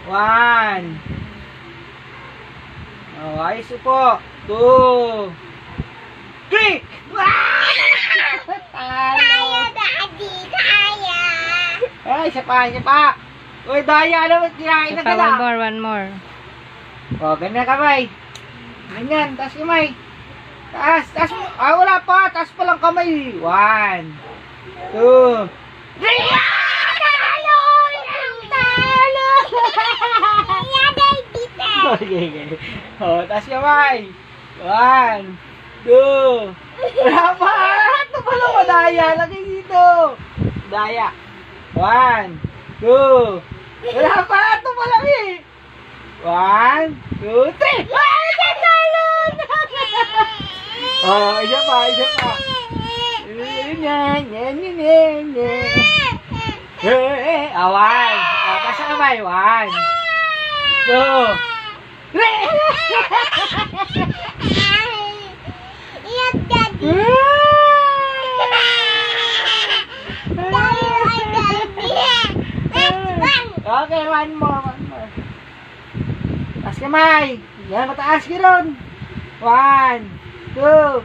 1. Oh, ayos po. 2. 3. Kaya, Daddy, kaya. Ay, isa pa. Uy, daya naman. Kinain na ka na. One more. O, ganyan kamay. Ganyan, taas kamay. Taas. Ah, wala pa. Taas pa lang kamay. 1, 2, 3. Okay. O, taas kamay. 1, 2. Wala pa. Ito pala madaya. Lagay dito. Daya. 1, 2. Wala pa. Ito pala eh. 1, 2, 3. Ay, tatalon! Oh, isa pa. Yan. Awan. Pasa kamay. 1, 2, 3. Iyak, Daddy. Okay, one more. Taas kamay. Yan, mataas ka ron. 1, 2, 3.